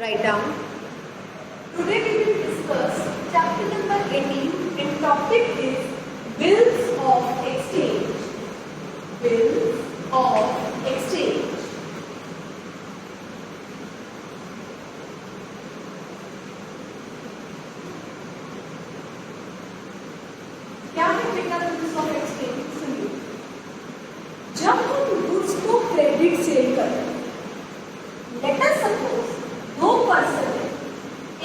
Write down. Today we will discuss chapter number 18 and topic is bills of exchange. Bills of exchange. क्या है बेटा bills of exchange? सुनिए, जब हम goods को क्रेडिट सेल करते हैं, लेट अस सपोज दो पर्सन है,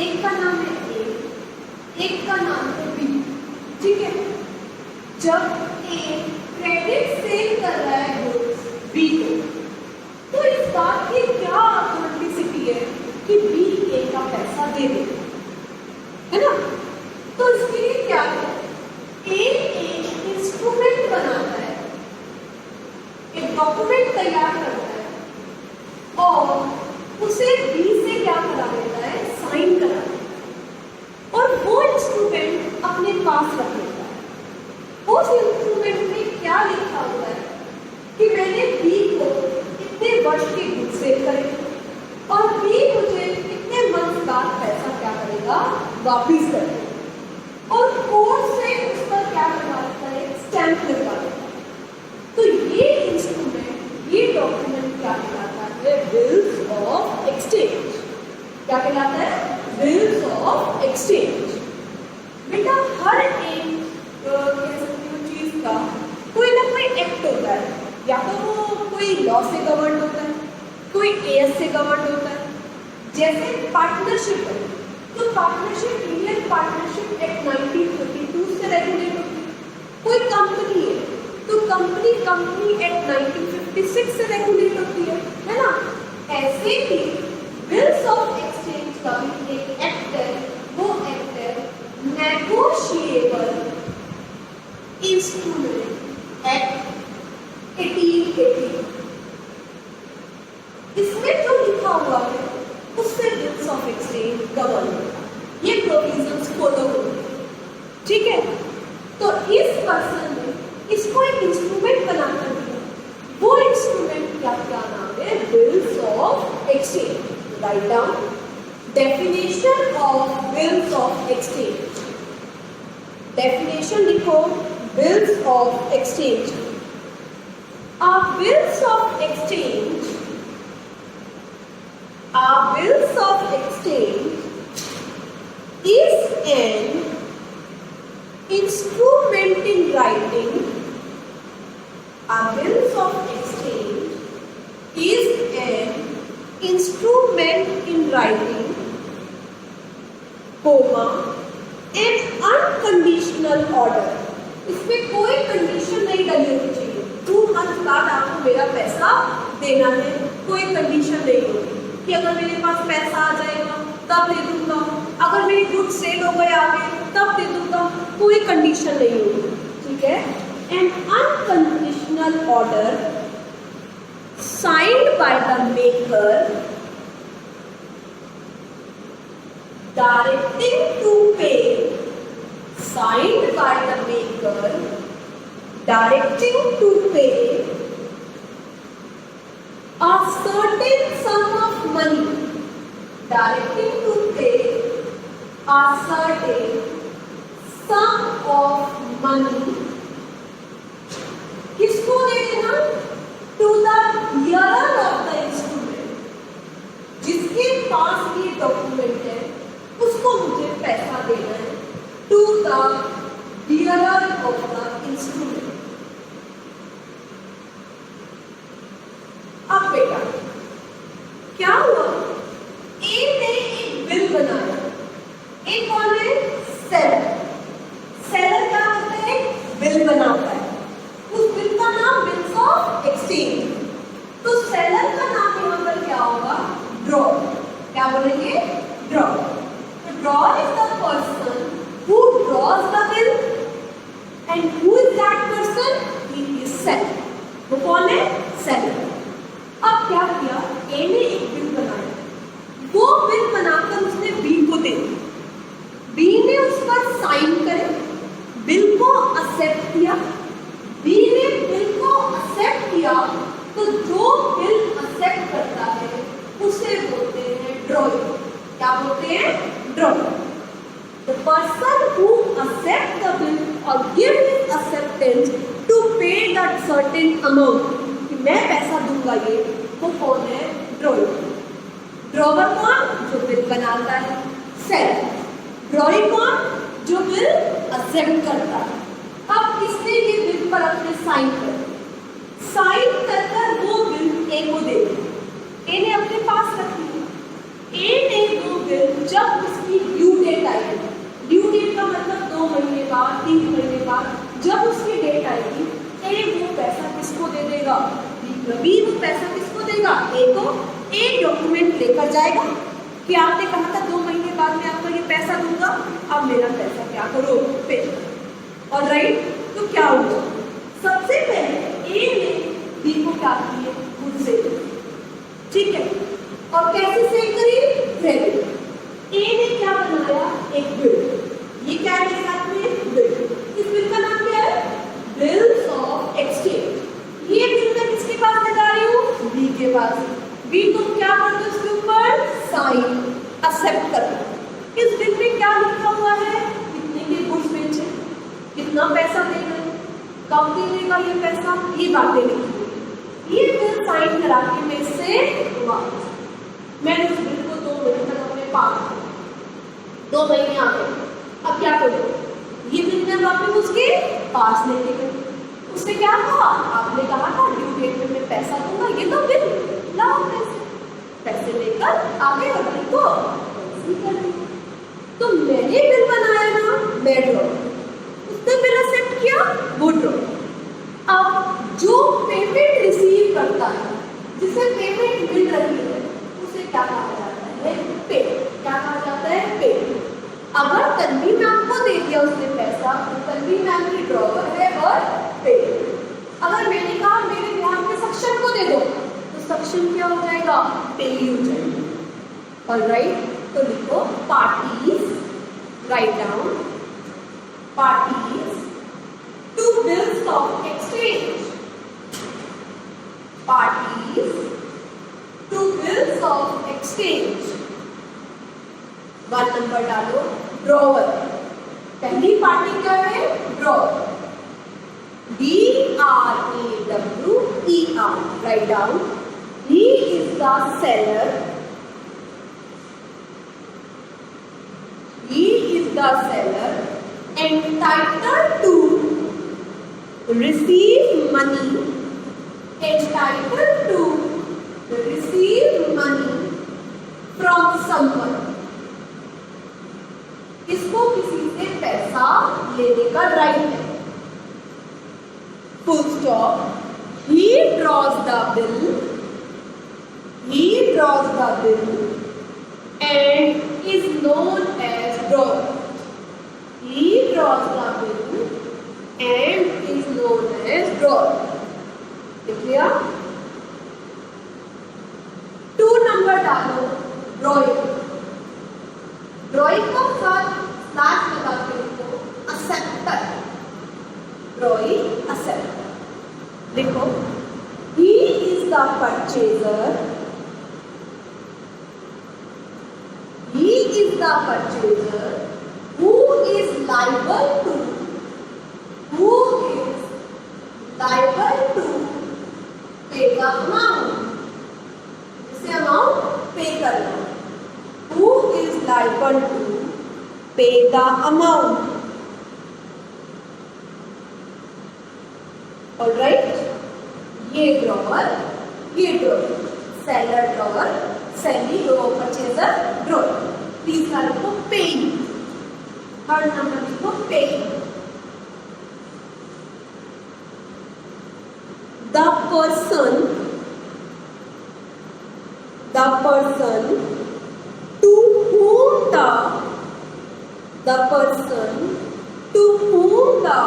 एक का नाम है ए, एक का नाम है बी, ठीक है। जब ए क्रेडिट सेल कर रहा है गुड्स बी को, तो इस बात की क्या ऑथेंटिसिटी है कि बी ए का पैसा दे दे, है ना? तो इसके लिए क्या है, ए एक इंस्ट्रूमेंट बनाता है, एक डॉक्यूमेंट तैयार करता है और उसे बी से क्या करा देता है, साइन करा देता है और वो इंस्ट्रूमेंट अपने पास रख लेता है। उस इंस्ट्रूमेंट में क्या लिखा हुआ है कि मैंने बी को इतने वर्ष के गुड सेल करे और बी मुझे इतने मंथ बाद पैसा क्या करेगा, वापिस करेगा, और कोर्ट से उस पर क्या करवाता है, स्टैंप लगवाता है। तो ये इंस्ट्रूमेंट, ये डॉक्यूमेंट क्या कहलाता है, बिल्स ऑफ एक्सचेंज। क्या कहलाता है, बिल्स ऑफ एक्सचेंज। बेटा हर एक कह सकती हूँ चीज का कोई ना कोई एक्ट होता है, या तो वो कोई लॉ से गवर्न होता है, कोई एएस से गवर्न होता है। जैसे पार्टनरशिप है, तो पार्टनरशिप, इंडियन पार्टनरशिप एक्ट 1952 से रेगुलेट होती है। कोई कंपनी है तो कंपनी एक्ट 1956 से रेगुलेट होती है ना? ऐसे ही बिल्स ऑफ एक्सचेंज का भी एक एक्ट है, वो एक्ट है नेगोशिएबल इंस्ट्रूमेंट एक्ट 1880। इसमें जो लिखा हुआ है उससे बिल्स ऑफ एक्सचेंज गवर्न होता है, ये प्रोविजंस फॉलो होते हैं, ठीक है। तो इस पर्सन ने इसको एक इंस्ट्रूमेंट बनाकर दिया, वो इंस्ट्रूमेंट क्या नाम है, bills of exchange. Write down definition of bills of exchange. Definition लिखो, bills of exchange. Bills of exchange, bills of exchange is an instrument in writing. Bills of exchange is an instrument in writing, comma, an unconditional order. इसमें कोई condition नहीं डली होनी चाहिए, 2 month बाद आपको मेरा पैसा देना है, कोई कंडीशन नहीं होगी कि अगर मेरे पास पैसा आ जाएगा तब दे दूंगा, अगर मेरी गुड्स सेल हो गए आगे तब दे दूंगा, कोई कंडीशन नहीं होगी, ठीक है। An unconditional order signed by the maker directing to pay, signed by the maker directing to pay a certain sum of money, directing to pay a certain sum of money, किसको दे देना, to the bearer of the instrument, जिसके पास ये document है उसको मुझे पैसा देना है, to the bearer of the instrument। अब बेटा क्या हुआ, ए ने एक बिल बनाया, ए कौन है, सेलर। सेलर क्या होता है, बिल बनाता है, उस बिल का नाम बिल्स ऑफ एक्सचेंज। तो सेलर का नाम यहाँ पर क्या होगा, ड्रॉ। क्या बोलेंगे, ड्रॉ। तो draw is the person who draws the bill and who is that person, he is seller. वो कौन है, सेलर। अब क्या किया, ए ने एक बिल बनाया, वो बिल बनाकर उसने बी को दे दी, बी ने उस पर साइन करे, बिल को एक्सेप्ट किया, बी ने बिल को एक्सेप्ट किया, तो जो बिल एक्सेप्ट करता है उसे बोलते हैं ड्रॉइंग। क्या बोलते हैं? Drawer. The person who accepts the bill or give his acceptance to pay that certain amount, कि मैं पैसा दूंगा ये, वो कौन है? ड्रॉवर. ड्रॉवर कौन? जो बिल बनाता है. सेलर. ड्रॉइंग कौन? जो बिल एक्सेप्ट करता है. अब इसने ये बिल पर अपने साइन कर, साइन कर वो बिल ए को दे दिया. ए ने अपने पास रख लिया. ए ने वो बिल जब उसकी ड्यू डेट आई, ड्यू डेट का मतलब 2 महीने बाद, 3 महीने बाद, जब उसकी डेट आएगी, ए वो पैसा किसको दे देगा? बी वो पैसा किसको देगा? ए को. ए डॉक्यूमेंट लेकर जाएगा कि आपने कहा था 2 महीने बाद मैं आपको ये पैसा दूंगा, अब मेरा पैसा क्या करो? पे. ऑलराइट. तो क्या होगा? सबसे पहले ए ने बी को क्या किए? खुद से. ठीक है. और कैसे सेव करी? क्रेडिट. ए ने क्या बनाया? एक बिल. ये क्या है साथ में? बिल. इस बिल का नाम क्या है? Bills of exchange. ये बिल मैं किसके पास लगा रही हूँ? बी के पास. बी तुम क्या करते हो? उसके ऊपर साइन, एक्सेप्ट करना. इस बिल में क्या लिखा हुआ है? कितने के गुड्स बेचे, कितना पैसा देगा, कब देगा ये पैसा, ये बातें लिखी हुई. ये बिल साइन करा के मैं इससे वापस, मैंने उस बिल को 2 महीने तक अपने पास, 2 महीने आ गए. अब क्या करूँ? ये बिल मैं वापस उसके पास लेके गई. उसने क्या कहा? आपने कहा था ड्यू डेट में मैं पैसा दूंगा, ये तो बिल लाओ. पैसे लेकर आगे और बिल को कैंसिल कर दिया. तो मैंने बिल बनाया ना, मैं ड्रॉवर. उसने बिल एक्सेप्ट किया, वो ड्रॉवर. अब जो पेमेंट रिसीव करता है, जिसे पेमेंट मिल रही है, उसे क्या कहा जाता है? पे. क्या कहा जाता है? पे. अगर तन्वी मैम को दे दिया उसने पैसा, तो तन्वी मैम की ड्रॉवर है और पे. अगर मैंने कहा मेरे ध्यान के सक्षम को दे दो, तो सक्षम क्या हो जाएगा? पे ही हो जाएगा. ऑलराइट. तो लिखो parties, write down parties to bills of exchange. Parties to bills of exchange. 1 number डालो. ड्रॉवर. पहली पार्टी क्या है? Drawer. DRAWER. Write down. He is the seller. He is the seller entitled to receive money. Entitled to receive money from someone. इसको किसी से पैसा लेने का राइट है. Full stop. He draws the bill. He draws the bill and is known as drawer. He draws the bill and is known as drawer. Clear? 2 number डालो. Drawing. Drawing का साथ स्लैश लगा के लिखो. एक्सेप्टर. Drawing acceptor. देखो. He is the purchaser. He is the purchaser who is liable to pay the amount. जिसे amount pay करना. Who is liable to pay the amount. Alright. ये drawer, ये ड्रॉवर. सेलर ड्रॉवर, सेलिंग और purchaser drawer. तीसरा लिखो paying. 3rd number लिखो paying. The person to whom the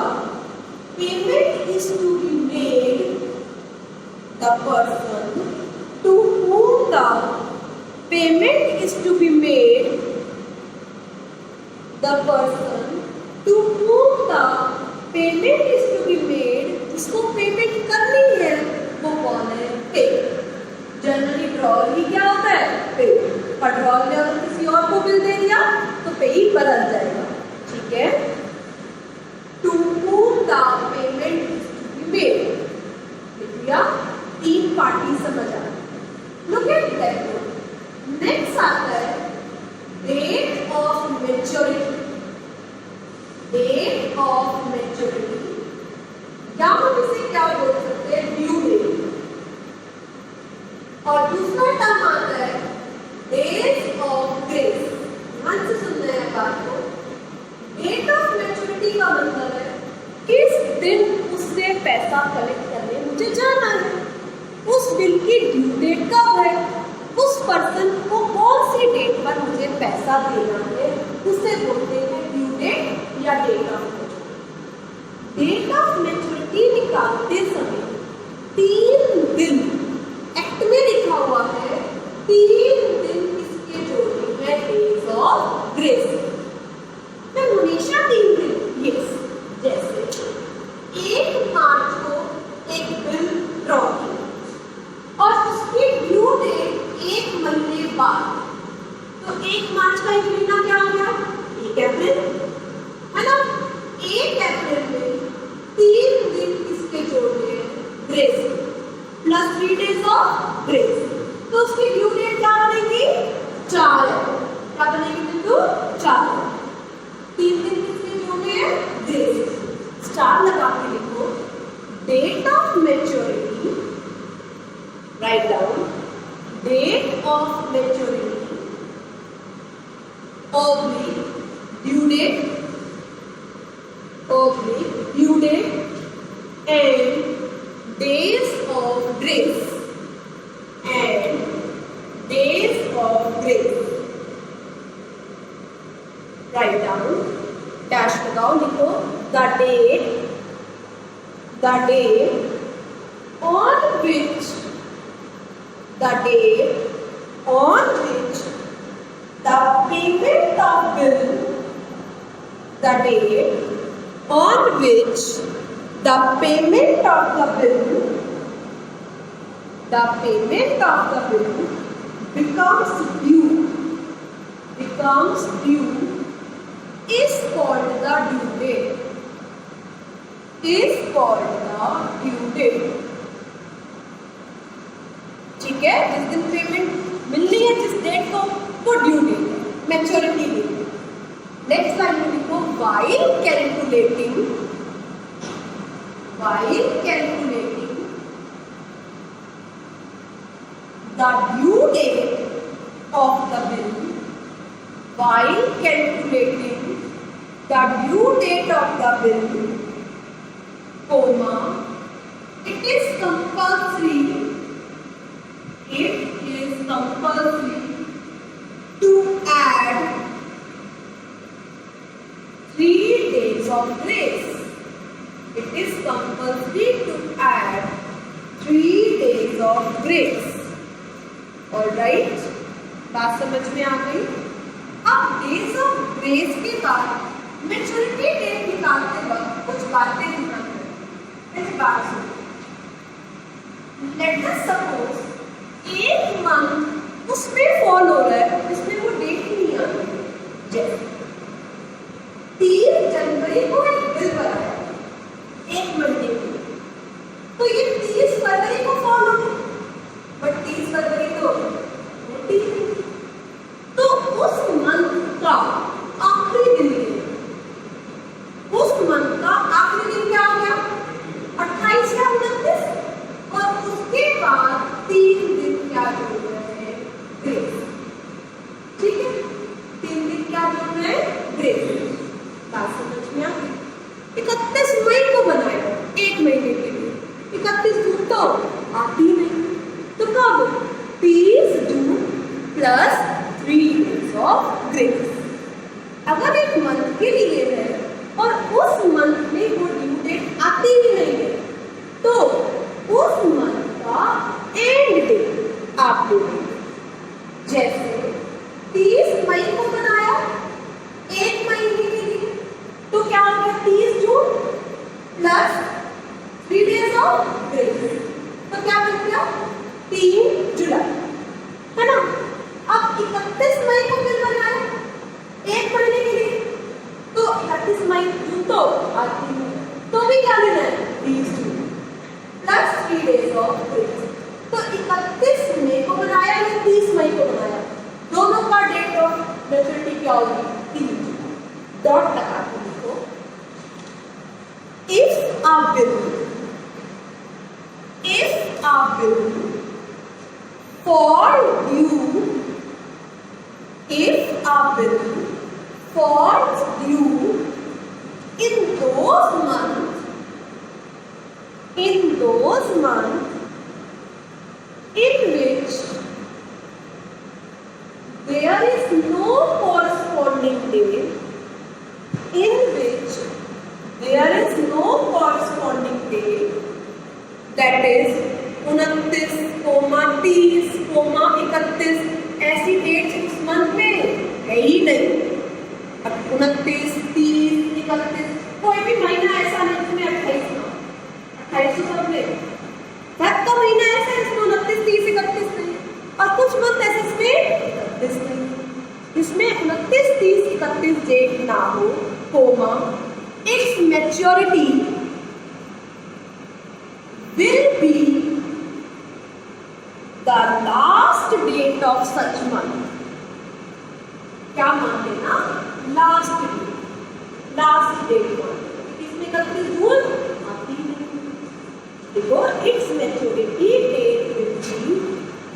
payment is to be made. The person to whom the payment is to be made. The person to whom the payment is to be made. जिसको payment करनी है वो कौन है? पे. Generally drawer ही क्या होता है? पे. पर ड्रॉअर ने अगर किसी और को पे ही बदल जाएगा, ठीक है। To whom the payment is to be made, लिख दिया, 3 पार्टी समझ आ। Look at that. नेक्स्ट आता है date of maturity. Date of maturity या हम इसे क्या बोल सकते हैं, ड्यू डेट। और दूसरा टर्म आता है डेज ऑफ ग्रेस। ध्यान से सुनना है बात को। डेट ऑफ मैच्योरिटी का मतलब है किस दिन उससे पैसा कलेक्ट करने मुझे जाना है, उस बिल की ड्यू डेट कब है, उस पर्सन को कौन सी डेट पर मुझे पैसा देना है, उसे बोलते हैं ड्यू डेट या date of maturity. Date of maturity निकालते समय 3 दिन एक्ट में लिखा हुआ है, 3 दिन इसके जोड़े हैं डेज ऑफ ग्रेस। मैं हमेशा 3 दिन, यस, जैसे 1 मार्च को एक बिल ड्रॉ किया और उसकी ड्यू डेट 1 महीने बाद, तो 1 मार्च का 1 महीना क्या हो गया, 1 अप्रैल, है ना। 1 अप्रैल में 3 दिन इसके जोड़े हैं grace plus 3 days of grace, तो उसकी ड्यू डेट क्या बनेगी, 4 है। क्या बनेगी बिंदु, 4। 3 दिन किसके जोड़े हैं, ग्रेस। स्टार लगा के लिखो date of maturity, write down date of maturity oblique due date, oblique due date and days of grace, and days of grace, write down, dash लगाओ, लिखो the day on which the payment of bill, the day on which the payment of the bill becomes due is called the due date, ठीक है। जिस दिन payment मिलनी है, जिस date को, वो ड्यू डेट है, मैच्योरिटी डेट। नेक्स्ट लाइन में लिखो while calculating the due date of the bill, comma, it is compulsory to add 3 days of grace. It is compulsory to add 3 days of grace. Alright, बात समझ में आ गई। अब days of grace के बाद maturity date निकालते वक्त कुछ बातें ध्यान रखें। ऐसी बात सुनो, लेट अस सपोज 1 मंथ उसमें फॉल हो रहा है, इसमें वो डेट ही नहीं आ रही। जैसे 30 जनवरी को एक बिल बनाया 1 महीने की, तो ये 30 फरवरी को फॉल हो गई, बट 30 फरवरी तो होती नहीं, तो उस मंथ का आखिरी दिन, उस मंथ का आखिरी दिन क्या हो गया, 28 या 29, और उसके बाद 3 दिन क्या जोड़ रहे हैं, ग्रेस, ठीक है। 3 दिन क्या जोड़ रहे हैं, ग्रेस। बात समझ में आ गई। 31 मई को बनाया 1 महीने के लिए, 31 जून तो आती नहीं, तो कब 30 June plus 3 days of grace. अगर एक मंथ के लिए है और उस मंथ में वो ड्यू डेट आती ही नहीं है, तो उस मंथ का एंड डेट आप दोगे। जैसे 30 मई को बनाया 1 महीने के लिए, तो क्या हो गया, 30 June plus 3 days of grace, तो क्या बन गया, 3 जुलाई, है ना। अब 31 मई को बिल बनाया 1 महीने मैच्योरिटी क्या होगी? 3 जुलाई। डॉट लगा के लिखो। If a bill for due, if a bill falls due in those months in which there is no corresponding date, that is 29, 30, 31, ऐसी डेट इस मंथ में है ही नहीं। अब 29, 30, 31 कोई भी महीना ऐसा नहीं जिसमें 28 ना, 28 सबने सब का महीना ऐसा इसमें 29, 30, 31 नहीं, और कुछ मंथ ऐसे इसमें 31 नहीं, इसमें 29, 30, 31 डेट ना हो, comma its maturity will be the last date of such month। क्या मान लेना? लास्ट डेट इसमें 31 जून आती नहीं। देखो it's maturity date will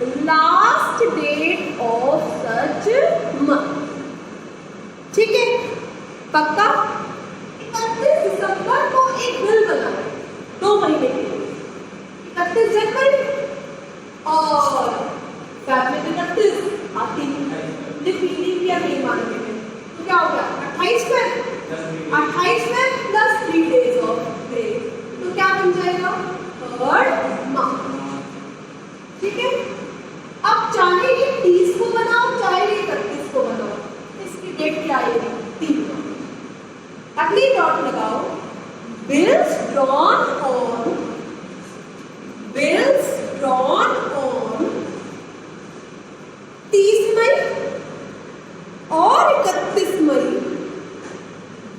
be last date of such month. ठीक है, पक्का? 31 दिसंबर को एक बिल बना 2 महीने के लिए, 31 जनवरी और 31 आती लिखिया नहीं मानते हैं, तो क्या हो गया? 28 में प्लस 3 डेज ऑफ ग्रेस, तो क्या बन जाएगा? 3rd month. ठीक है, अब चाहे ये 30 को बनाओ चाहे ये 31 को बनाओ, इसकी डेट क्या आएगी? 3। अगली डॉट लगाओ। बिल्स ड्रॉन ऑन 30 मई और 31 मई,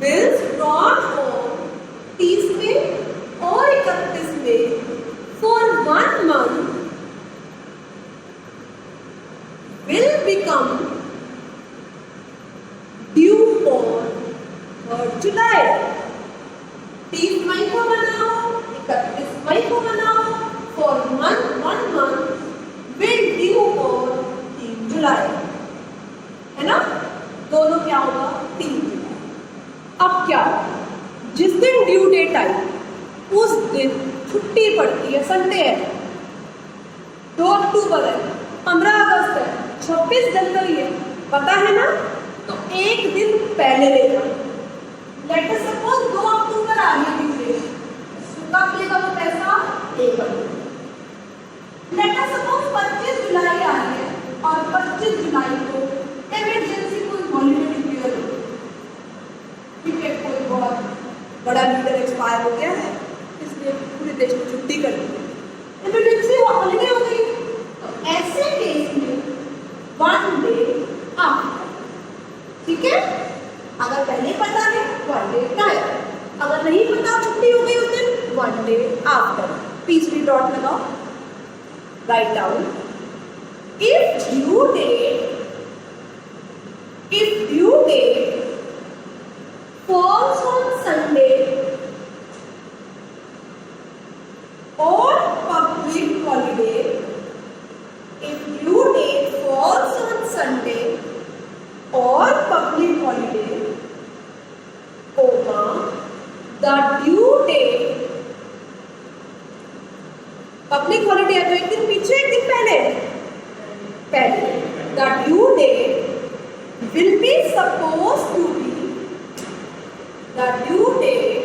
बिल्स ड्रॉन ऑन 30 मई और 31 मई for 1 month will become due on 3rd जुलाई। 30 मई को बनाओ, 31 मई को बनाओ, for 1 month will due on 3 जुलाई, है ना? दोनों क्या होगा? 3 जुलाई। अब क्या, जिस दिन ड्यू डेट आई उस दिन छुट्टी पड़ती है, संडे है, 2 अक्टूबर है, 15 अगस्त है, 26 जनवरी है, पता है ना? तो एक दिन पहले लेना। लेट अस सपोज 2 अक्टूबर आ रही है ड्यू, कब लेगा वो पैसा? 1 अक्टूबर। लेट अस सपोज 25 जुलाई आ रही है और 25 जुलाई को इमरजेंसी कोई हॉलीडे डिक्लेयर हो, ठीक है, कोई बहुत बड़ा लीडर एक्सपायर हो गया है, इसलिए पूरे देश में छुट्टी कर दी, इमरजेंसी हॉलीडे हो गई, तो ऐसे केस में 1 डे आफ्टर। ठीक है, अगर पहले पता है 1 डे टाइम, अगर नहीं पता छुट्टी हो गई उस दिन 1 डे आफ्टर। तीसरी डॉट लगाओ, write down. If due date falls on Sunday or public holiday, if due date falls on Sunday or public holiday, comma, the due date, public holiday है तो एक दिन पीछे एक दिन पहले, the due date will be supposed to be, the due date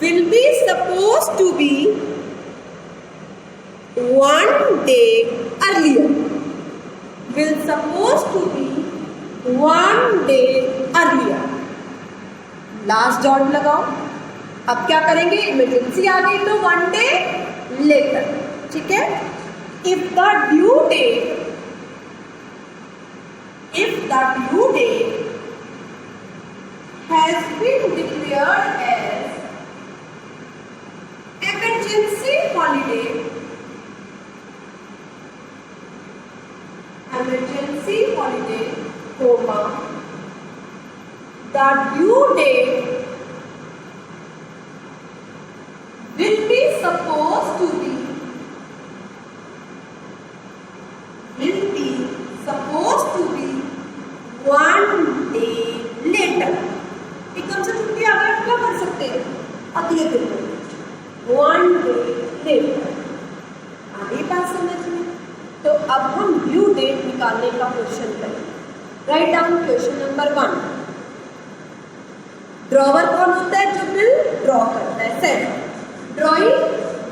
will be supposed to be 1 day earlier, will supposed to be 1 day earlier। Last dot लगाओ। अब क्या करेंगे? इमरजेंसी आ गई तो 1 डे लेटर। ठीक है, if the due date has been declared as emergency holiday, होगा the due date will be supposed to be 1 day later। एकदम से छुट्टी आ गई क्या कर सकते हैं, अगले दिन 1 day later। आगे बात समझ में। तो अब हम ड्यू डेट निकालने का क्वेश्चन करें। Right down question number 1। Drawer कौन होता है, जो बिल ड्रॉ करता है, सेलर। ड्रॉइंग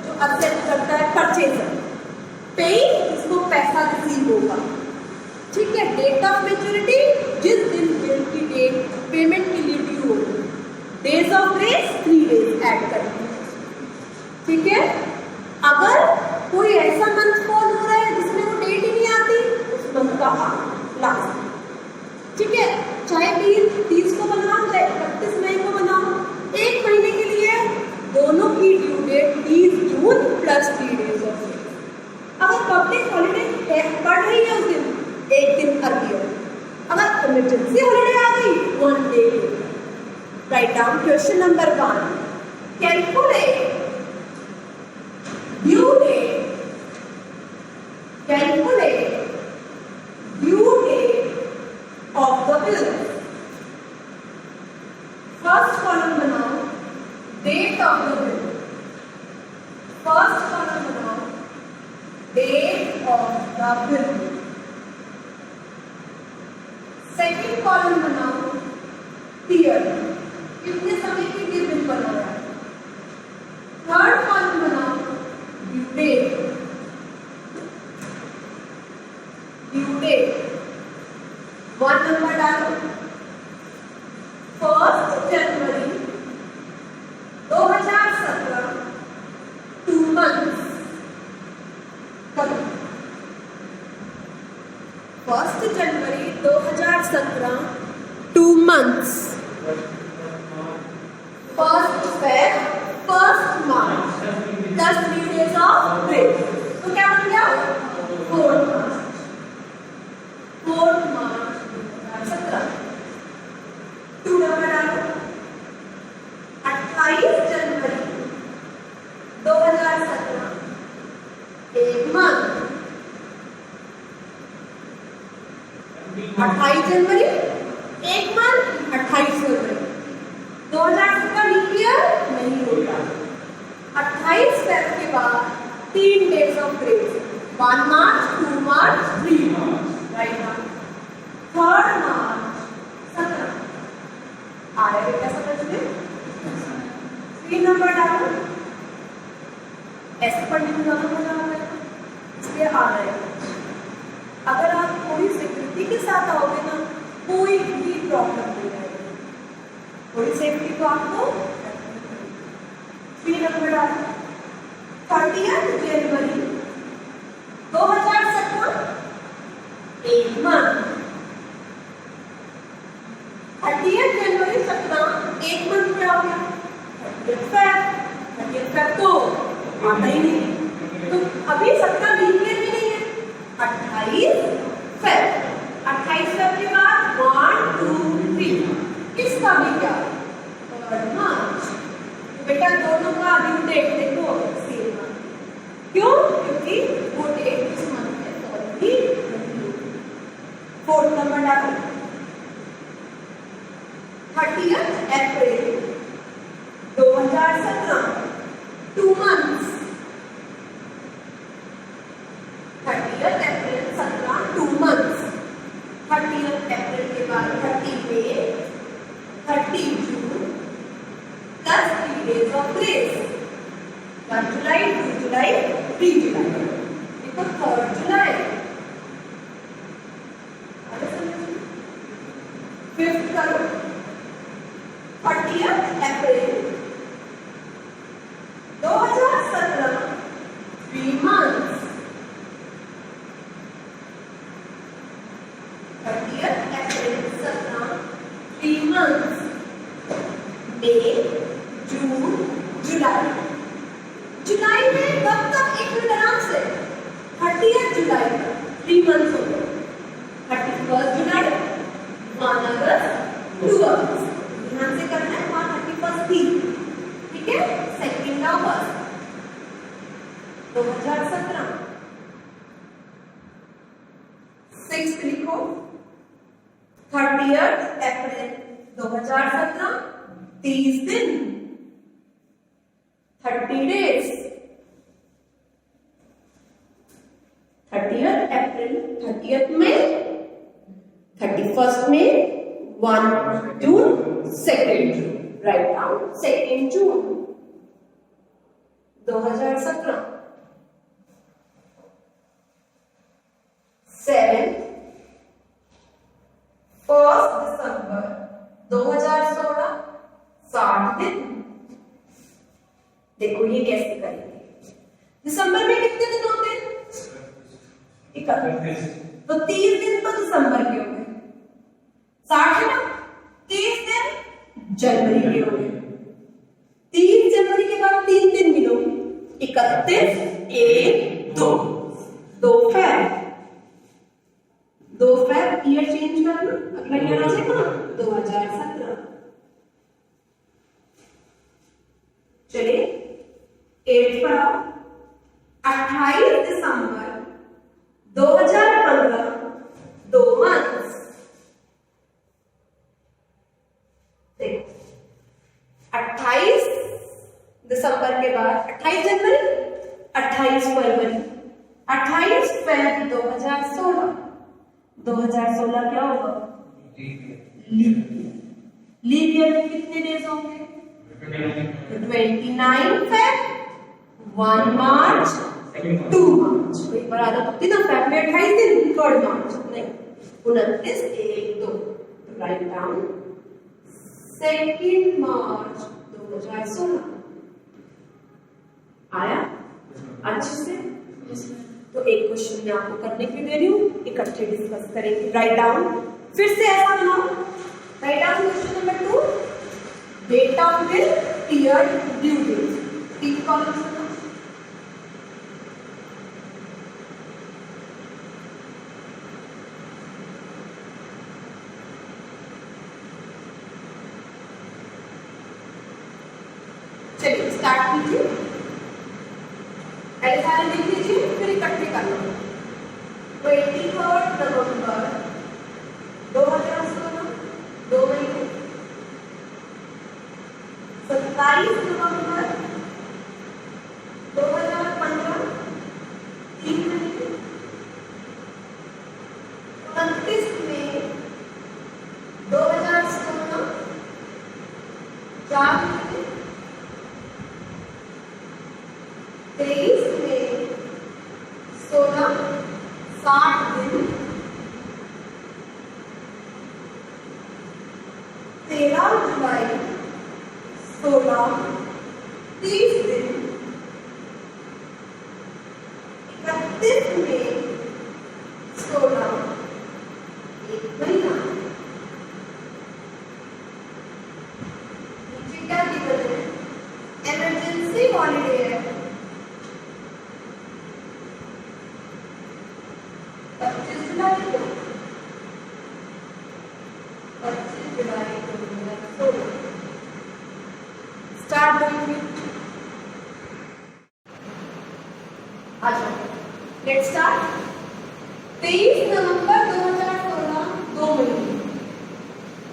जो एक्सेप्ट करता है, परचेजर। पेइंग जिसको पैसा रिसीव होगा, ठीक है। डेट ऑफ मैच्योरिटी जिस दिन बिल की डेट पेमेंट के लिए ड्यू होगी। Days of grace 3 days add करते हैं, ठीक है। अगर कोई ऐसा मंथ फॉल हो रहा है जिसमें वो डेट ही नहीं आती, उस मंथ का लास्ट, ठीक है। चाहे 30 को बनाओ चाहे 31 मई को बनाओ, एक महीने के लिए दोनों की due date 30 June plus 3 days of grace. अगर पब्लिक हॉलीडे पड़ रही है उस दिन, एक दिन अर्लियर। अगर इमरजेंसी हॉलीडे आ गई, 1 day later। Write down question number 1। Calculate due date, calculate due date of the bill. First column बनाओ date of the bill, first column बनाओ date of the bill. Second column बनाओ year, कितने समय के लिए bill बनाया। Third column बनाओ due date, due date 1 number डालो। 1 जनवरी 2017 2 months। 1 जनवरी 2017 2 months। 1 Feb 1 March 10 days of grace. तो क्या बन गया 4 March 2017। 2 नंबर डालो। 28 जनवरी 2017 1 मंथ। 28 जनवरी 1 मंथ 28 फरवरी 2017 लीप ईयर नहीं होता। 28 फेब के बाद 3 days of grace, 1 March 2 March 3 March. Right now 3 मार्च 17 आ रहा है बेटा समझ में। 3 नंबर डालो। ऐसे पढ़ने में ज्यादा मजा आता है इसलिए आ रहा है। अगर आप थोड़ी सिक्योरिटी के साथ आओगे ना, कोई भी प्रॉब्लम नहीं आएगी। थोड़ी सेफ्टी तो आपको 3 नंबर डालो। 30 जनवरी 2017 1 मंथ। 30 जनवरी 17 1 मंथ क्या हो गया 30 फेब तो आता ही नहीं, तो अभी 17 लीप ईयर भी नहीं है। 28 फेब 28 फेब के बाद 1 2 3 इसका भी क्या 3 मार्च। बेटा दोनों का ड्यू डेट देखो सेम है, क्यों? क्योंकि वो डेट इस मंथ में ऑलरेडी 4 नंबर डालो। 30 अप्रैल 2017 2 months। 30 अप्रैल 17 2 months। 30 अप्रैल के बाद 30 मई 30 जून 10 डेज ऑफ ग्रेस। 1 जुलाई 2 जुलाई 3 जुलाई देखो 3 जुलाई। 5th करो 30 अप्रैल 2017 3 months। 30 अप्रैल 17 3 months। मई जून जुलाई। जुलाई में कब तक एक मिनट आराम से 30 जुलाई 3 months हो गए। 31 जुलाई 1 अगस्त 2 अगस्त, ध्यान से करना है। वहां 31 थी, ठीक है। 2 अगस्त 2017। 6 लिखो 30 अप्रैल 2017, 30 दिन, 30 डेज। 30 अप्रैल, 30 मई, 31 मई, 1 जून, 2 राइट डाउन 2 जून 2017। 7 1 दिसंबर 2016, 60 दिन। देखो ये कैसे करेंगे। दिसंबर में कितने दिन होते हैं? 31। तो 30 दिन तो दिसंबर के हो गए, 60 है ना। 30 दिन जनवरी के हो गए। 30 जनवरी के बाद 3 दिन मिलो, 31, 1, 2, 2 फेब। 2 फेब ईयर चेंज करना, अगला ईयर आ जाएगा 2017। चलिए 8 पढ़ाओ। 28 दिसंबर 2015, 2 मंथ्स। देखो 28 दिसंबर के बाद 28 जनवरी, 28 फरवरी, 28 फरवरी 2016। 2016 क्या होगा? लीप ईयर में कितने डेज होंगे? 29 फेब, 1 मार्च, 2 मार्च। एक बार आधा तो ना फेब में 28 दिन, 3 मार्च नहीं, 29, 1, 2। राइट डाउन 2 मार्च 2016। आया अच्छे से? तो एक क्वेश्चन मैं आपको करने के लिए दे रही हूँ, इकट्ठे डिस्कस करेंगे। राइट डाउन, फिर से ऐसा बनाओ। Write down question number 2, date of bill, year, due date. 3 columns बनाओ। चलिए स्टार्ट कीजिए। पहले सारे लिख लीजिए, फिर इकट्ठे करना। 23 नवंबर 2016, 2 महीने। 27 नवंबर 2015, 3 महीने। 29 मई 2016, 4 महीने। 23 मई 16, 60 दिन। 13 जुलाई 16, 30 दिन। 31 मई 16, 1 महीना। नीचे क्या दिया है? इमरजेंसी हॉलीडे है। 25 जुलाई को, 25 जुलाई 2016 स्टार्ट होंगे। आ जाओ, लेट्स स्टार्ट। 23 नवंबर 2016, 2 महीने।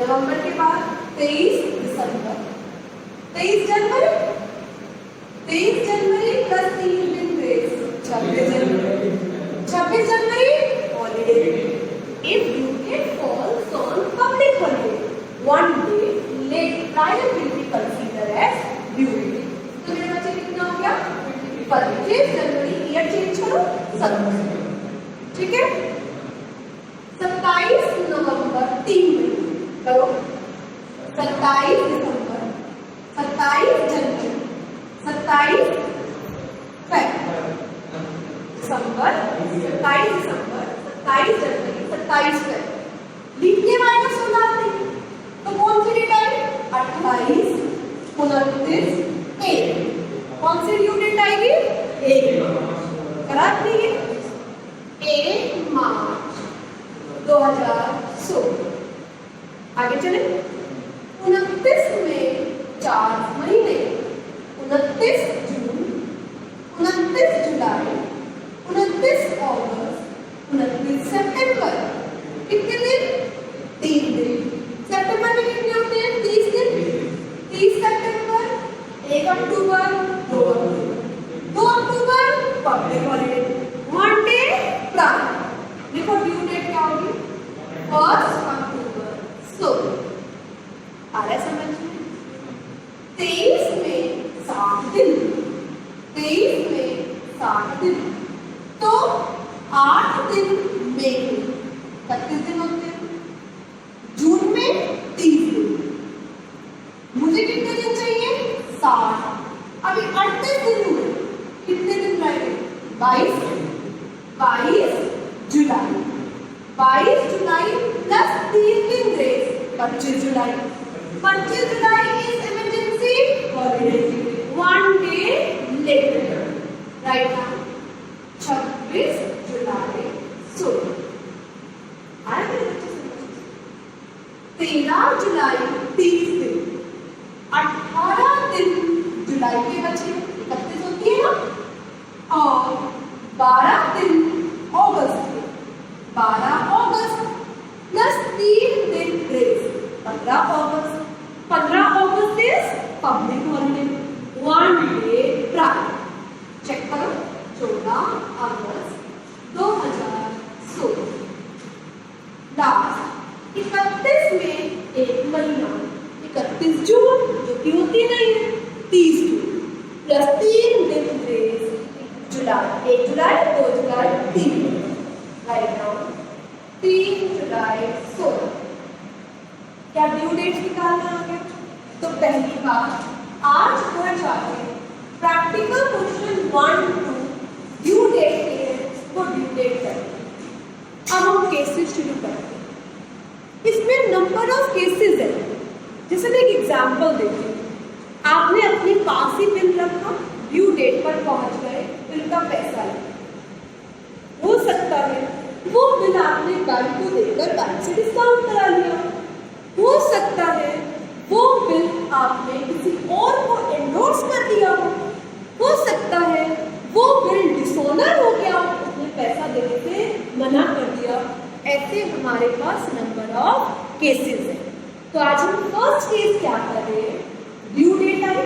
नवंबर के बाद 23 दिसंबर। 23 जनवरी, 23 जनवरी प्लस 3 दिन grace, 26 January. 26 January holiday. If due date falls on public holiday, one day late prior will be considered as due date. तो मेरे बच्चे कितना हो गया? 25 जनवरी, ईयर चेंज करो 17, ठीक है। 27 नवंबर 3 महीने करो। 27 दिसंबर, 27 जनवरी, 27 फरवरी, दिसंबर, 27 दिसंबर, 27 जनवरी, 27 फरवरी। लीप ईयर माइनस हो जाते हैं, तो कौन सी डेट आएगी? 28, 29, 1। कौन सी ड्यू डेट आएगी? 1। करा दिए 1 मार्च 2016। आगे चले। 29 में 4 महीने, 29 जून, 29 जुलाई, 29 अगस्त, 29 सितंबर। कितने दिन? 3 दिन। सितंबर में कितने होते हैं? 30 दिन। 30 सितंबर, 1 अक्टूबर, 2 अक्टूबर, 2 अक्टूबर पब्लिक हॉलीडे, 1 डे प्राइम। देखो ड्यू डेट क्या होगी? 1 अक्टूबर। सो आ रहा है समझ में? 23 में 60 दिन, 23 में 60 दिन, तो 8 दिन मई में 31 दिन होते हैं, जून में 30 दिन। मुझे कितने दिन चाहिए? 60। अभी 38 दिन हुए, कितने दिन रहेंगे? 22 जुलाई, 22 जुलाई प्लस 3 दिन grace, 25 July. 25 July is emergency holiday, 1 day letter. Right now 26 जुलाई। सो 13 जुलाई 30 दिन, 18 दिन जुलाई के बचे, 31 होती है ना, और 12 दिन अगस्त के, 12 अगस्त प्लस 3 दिन ग्रेस, 15 अगस्त। 15 अगस्त is public holiday, 1 day prime. Check करो, 14 अगस्त 2016। लास्ट 31 में 1 महीना, 31 जून जो कि होती नहीं है, 30 जून प्लस 3 दिन ग्रेस, जुलाई, 1 जुलाई, 2 जुलाई, 3। राइट नाउ 3 जुलाई 16। क्या ड्यू डेट निकालना है आगे? तो पहली बात, आज हो जाते प्रैक्टिकल क्वेश्चन 1 2 ड्यू डेट के लिए तो ड्यू डेट करें। अब हम केसेस शुरू करते हैं। इसमें नंबर ऑफ केसेस है। जैसे मैं एक एग्जांपल देती हूँ, आपने अपने पास ही बिल रखा, ड्यू डेट पर पहुंच गए, बिल का पैसा लिया। हो सकता है वो बिल आपने बैंक को देकर बैंक से डिस्काउंट करा लिया, हो सकता है वो बिल आपने किसी और को एंडोर्स कर दिया हो सकता है वो बिल डिसऑनर हो गया, उसने पैसा देने से मना कर दिया। ऐसे हमारे पास नंबर ऑफ केसेस है। तो आज हम फर्स्ट केस क्या कर रहे हैं? ड्यू डेट आई,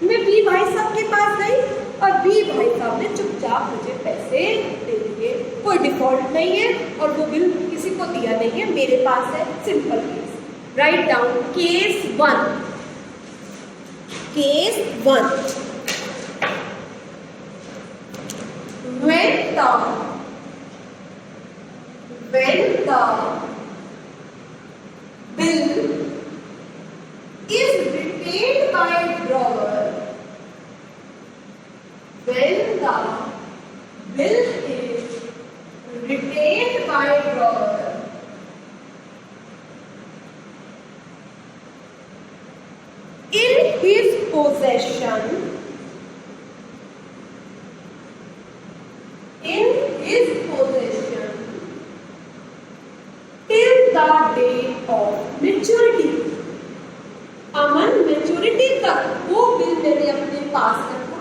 मैं बी भाई साहब के पास गई और बी भाई साहब ने चुपचाप मुझे पैसे दे दिए, कोई डिफॉल्ट नहीं है और वो बिल किसी को दिया नहीं है, मेरे पास है। Simple case. Write down case 1। Case 1, when the bill is retained by drawer, when the bill is retained by drawer, in his possession, till the day of maturity। Aman maturity तक वो bill मैंने अपने पास रखा,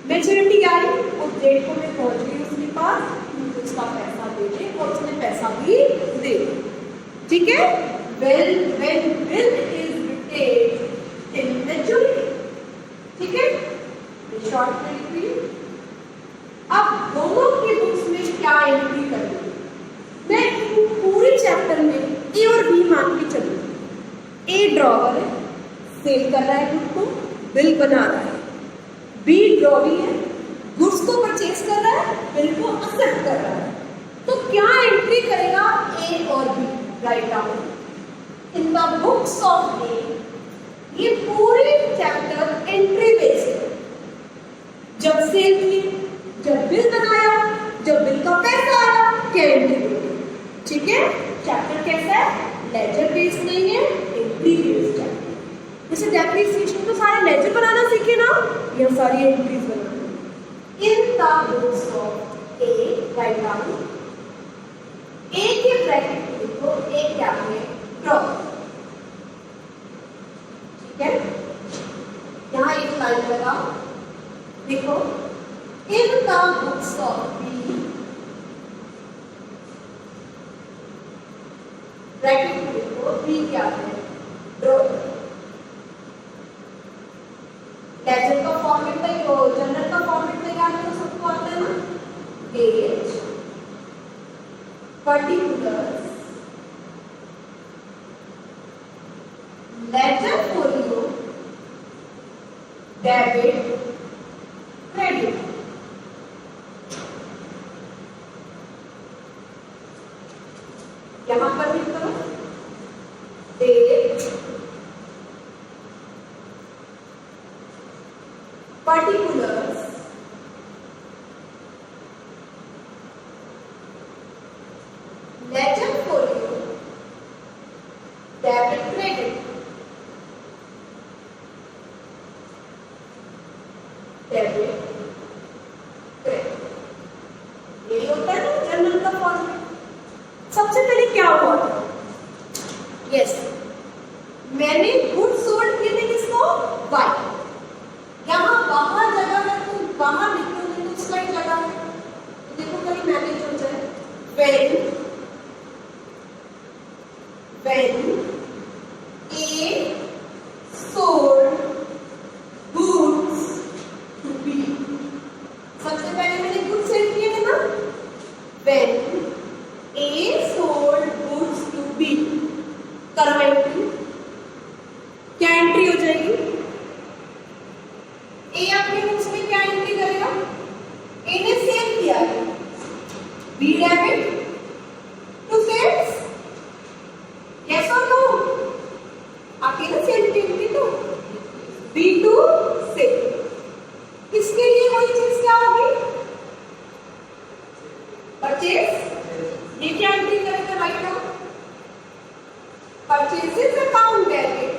maturity आई, उस date को मैं पहुंच गई उसके पास, मुझे उसका पैसा दे दे और उसने पैसा भी दे। ठीक है, when bill is retained till maturity। ठीक है, शॉर्ट एंट्री। अब दोनों की बुक्स में क्या एंट्री करनी है? मैं पूरे चैप्टर में ए और बी मान के चलूंगी। ए ड्रॉवर है, सेल कर रहा है गुड्स को, बिल बना रहा है। बी ड्रॉवी है, गुड्स को परचेज कर रहा है, बिल को एक्सेप्ट कर रहा है। तो क्या एंट्री करेगा ए और B? Write down in the books of A. ये पूरी चैप्टर एंट्री बेस्ड है। जब सेल की, जब बिल बनाया, जब बिल का पैसा आया, क्या एंट्री? ठीक है, चैप्टर कैसा है? लेजर बेस्ड नहीं है, एंट्री बेस्ड है। जैसे डेप्रिसिएशन तो सारे लेजर बनाना सीखे ना, ये सारी एंट्रीज बनाना। In the books of A, write down A के ब्रैकेट में तो ए क्या है? ड्रॉ। ब्रैकेट में देखो बी क्या है, ड्रॉ। लेजर का फॉर्मेट तो जनरल का फॉर्मेट में क्या है तो सबको आता है ना, गेज, particulars, ledger folio, debit, credit. यहां पर भी करो date, particulars, ledger folio, debit, credit, debit, credit. यही होता है ना जनरल का फॉर्मेट। सबसे पहले क्या हुआ था, यस मैंने गुड्स सोल्ड किए थे किसको, वाई। यहाँ वहां जगह है तो वहां लिखूंगी तो उसका ही जगह है, तो देखो कहीं मैनेज हो जाए। when A sold goods to B, सबसे पहले मैंने गुड्स सेल किए थे ना, when A sold goods to B, करो एंट्री। क्या एंट्री हो जाएगी, ए अपने बुक्स में क्या एंट्री करेगा, ए ने सेल किया है, B debit to sales, yes और नो, आपने ना सेल की थी तो बी टू सेल। इसके लिए वही चीज क्या होगी, परचेज। ये क्या एंट्री करेगा, right now purchases account debit,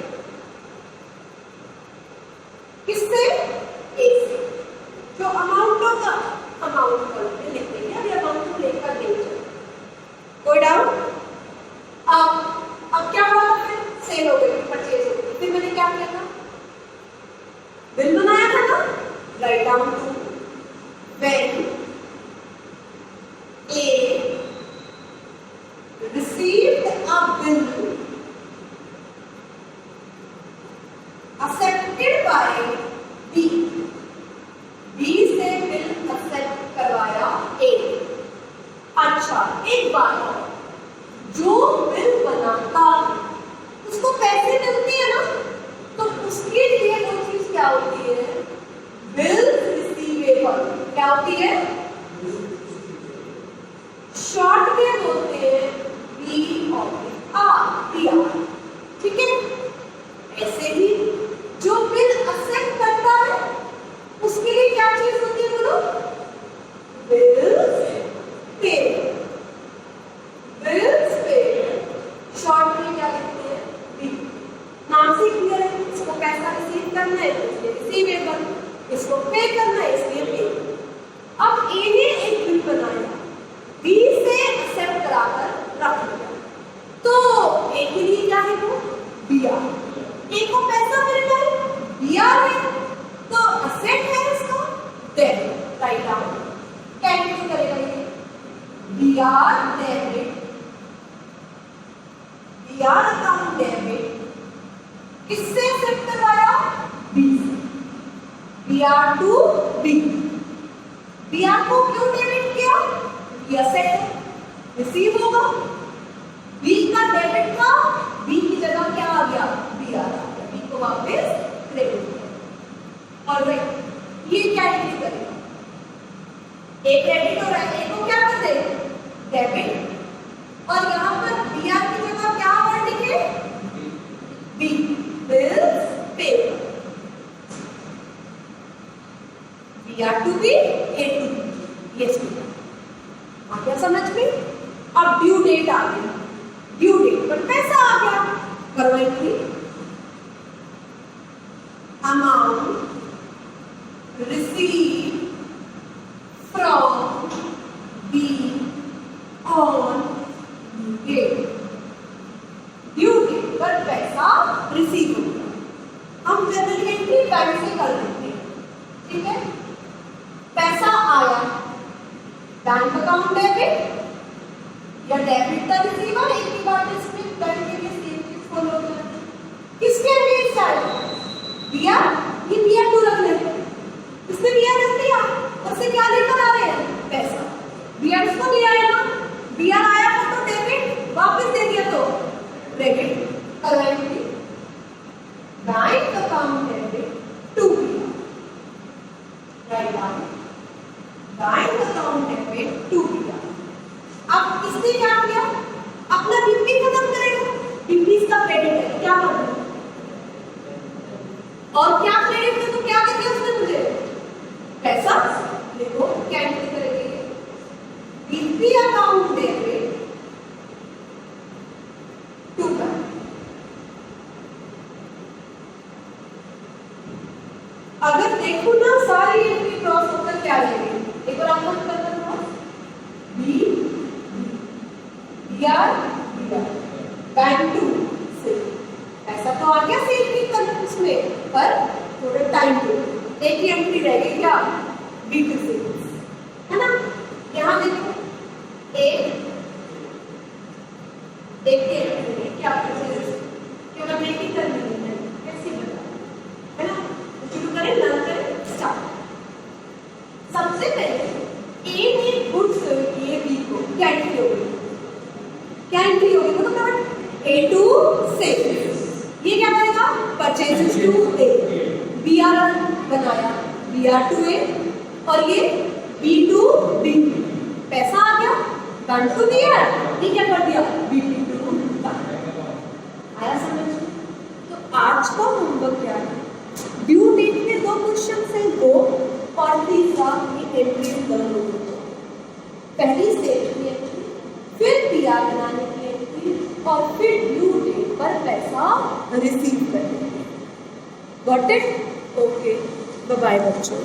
किससे, ए से। जो अमाउंट होगा अमाउंट पर लिख देंगे, अभी अमाउंट को लेकर देंगे, कोई डाउट। अब क्या हुआ, फिर सेल हो गई, परचेज हो गई, फिर मैंने क्या किया था, बिल बनाया था ना, write down two when A received a bill accepted by B, B से बिल एक्सेप्ट करवाया A। अच्छा एक बात, जो बिल बनाता उसको पैसे मिलते हैं ना, तो उसके लिए वो चीज क्या होती है, बिल रिसीवेबल। क्या होती है, शॉर्ट में होते हैं बी और ठीक है। ऐसे ही जो बिल एक्सेप्ट करता है उसके लिए क्या चीज होती है, बोलो, bills paid, bills paid, short में क्या लिखते हैं, बी। नाम से क्लियर है, इसको पैसा रिसीव करना है इसलिए रिसीवेबल, इसको पे करना है इसलिए पे। अब ए ने एक बिल बनाया, बी से एक्सेप्ट कराकर रख दिया, तो ए के लिए क्या है, वो बी आर। ए को पैसा मिल रहा है, बी आर है, तो असेट है इसका, डेबिट, राइट डाउन। कैलकुलेट करेगा ये, B R debit, B R account debit, किससे एक्सेप्ट करवाया, बी से, B R to B. B R को क्यों डेबिट किया, ये असेट रिसीव होगा, बी का डेबिट था, बी की जगह क्या आ गया, बी आ गया, बी को वापस क्रेडिट किया। ऑलराइट, ये क्या एंट्री करेगा, ए क्रेडिट हो रहा है, ए को क्या कर दे, डेबिट, और यहाँ पर बी आर की जगह क्या वर्ड लिखे, B, bills paid, B R to B, A to B, yes B. आ गया समझ में। अब ड्यू डेट आ गई, ड्यू डेट पर पैसा आ गया, करो entry, amount receive from B on date, due date पर पैसा रिसीव हो गया। हम जनरली एंट्री बैंक से कर देते हैं, ठीक है। पैसा आया, बैंक अकाउंट डेबिट या डेबिट का रिसीवर, एक ही बात इसमें entry bank account debit to PR, write down bank account debit to PR। अब इसने क्या किया, अपना बीपी खत्म करेगा, बीपी इसका क्रेडिट है, क्या करना और क्या क्रेडिट है, तो क्या दे दिया उसने मुझे, पैसा। देखो क्या एंट्री करेंगे, BP account debit to bank. अगर देखो ना सारी एंट्री क्रॉस होकर क्या आएगी, एक बार आपको करना था बी PR बैंक टू से, ऐसा तो आ गया सेल की कर उसमें, पर थोड़े टाइम पे एक ही एंट्री रह गई क्या, B2 से, है ना। यहाँ देखो एक एंट्री क्या परचेज क्यों करने की करनी है, कैसी बता, है ना। शुरू करें, लर्न करें, स्टार्ट। सबसे पहले ए ने गुड्स ये बी को क्या एंट्री होगी, क्या एंट्री होगी, मतलब A2 से ये क्या करेगा, परचेजेस टू A, BR बनाया BR टू A, और ये B2 B, पैसा आ गया बैंक टू BR, ये क्या कर दिया BP टू बैंक। आया समझ। तो आज का होमवर्क क्या है, ड्यू डेट के 2 क्वेश्चन है, 2 और 3 की एंट्री करो। पहली स्टेज की एंट्री, फिर PR बनाने की एंट्री, और फिर ड्यू डेट पर पैसा रिसीव करने। Got it? Okay, bye bye बच्चों।